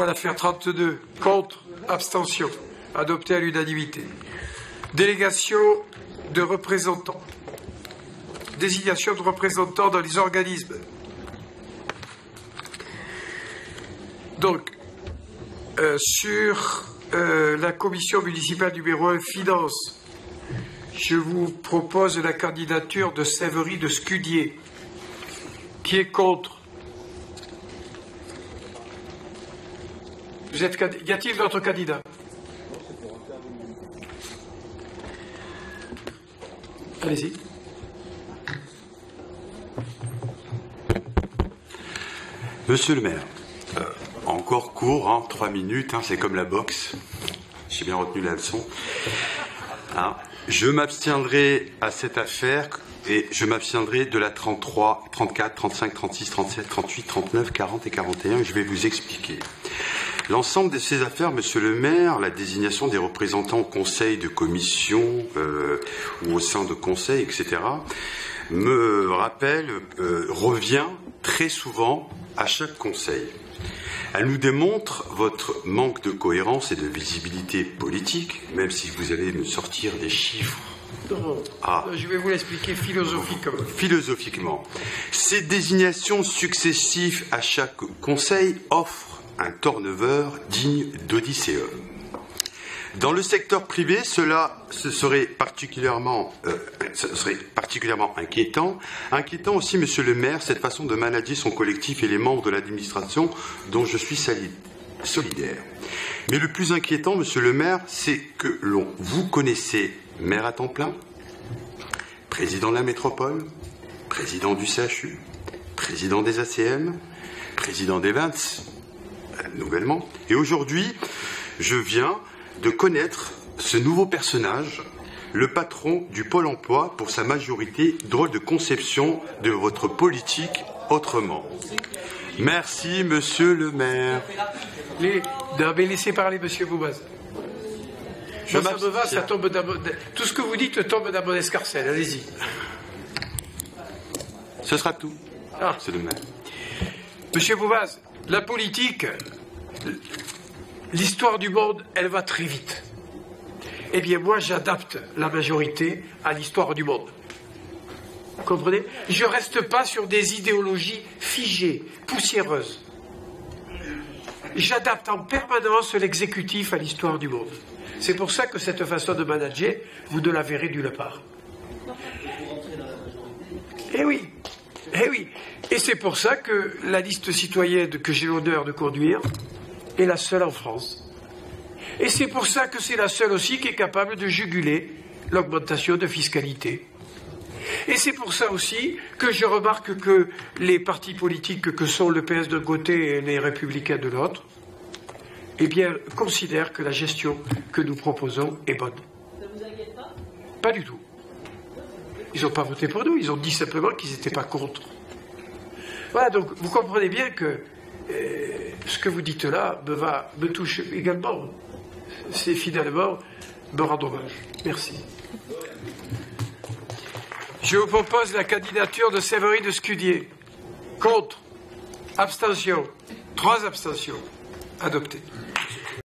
L'affaire 32. Contre. Abstention. Adopté à l'unanimité. Délégation de représentants. Désignation de représentants dans les organismes. Donc, sur la commission municipale numéro 1, Finances, je vous propose la candidature de Séverine de Scudier. Qui est contre? Y a-t-il d'autres candidats? Allez-y. Monsieur le maire, encore court, 3 minutes, c'est comme la boxe. J'ai bien retenu la leçon. Je m'abstiendrai à cette affaire et je m'abstiendrai de la 33, 34, 35, 36, 37, 38, 39, 40 et 41. Je vais vous expliquer. L'ensemble de ces affaires, monsieur le maire, la désignation des représentants au conseil de commission ou au sein de conseil, etc., me rappelle, revient très souvent à chaque conseil. Elle nous démontre votre manque de cohérence et de visibilité politique, même si vous allez me sortir des chiffres. Je vais vous l'expliquer philosophiquement. Philosophiquement. Ces désignations successives à chaque conseil offrent un turnover digne d'Odysséum. Dans le secteur privé, ce serait particulièrement inquiétant. Inquiétant aussi, monsieur le maire, cette façon de manager son collectif et les membres de l'administration dont je suis solidaire. Mais le plus inquiétant, monsieur le maire, c'est que vous connaissez maire à temps plein, président de la métropole, président du CHU, président des ACM, président des VINS, nouvellement. Et aujourd'hui, je viens de connaître ce nouveau personnage, le patron du Pôle emploi, pour sa majorité. Drôle de conception de votre politique autrement. Merci, monsieur le maire. Laissez parler, monsieur Boubaz. Ça tombe tout ce que vous dites tombe dans mon escarcelle. Allez-y. Ce sera tout, monsieur le maire. Monsieur Boubaz, la politique, l'histoire du monde, elle va très vite. Eh bien, moi, j'adapte la majorité à l'histoire du monde. Vous comprenez? Je ne reste pas sur des idéologies figées, poussiéreuses. J'adapte en permanence l'exécutif à l'histoire du monde. C'est pour ça que cette façon de manager, vous ne la verrez nulle part. Eh oui, eh oui. Et c'est pour ça que la liste citoyenne que j'ai l'honneur de conduire est la seule en France. Et c'est pour ça que c'est la seule aussi qui est capable de juguler l'augmentation de fiscalité. Et c'est pour ça aussi que je remarque que les partis politiques que sont le PS d'un côté et les Républicains de l'autre, eh bien, considèrent que la gestion que nous proposons est bonne. Ça vous inquiète pas? Pas du tout. Ils n'ont pas voté pour nous, ils ont dit simplement qu'ils n'étaient pas contre. Voilà, donc vous comprenez bien que ce que vous dites là me touche également. C'est finalement me rendre hommage. Merci. Je vous propose la candidature de Séverine de Scudier. Contre. Abstention. 3 abstentions. Adopté.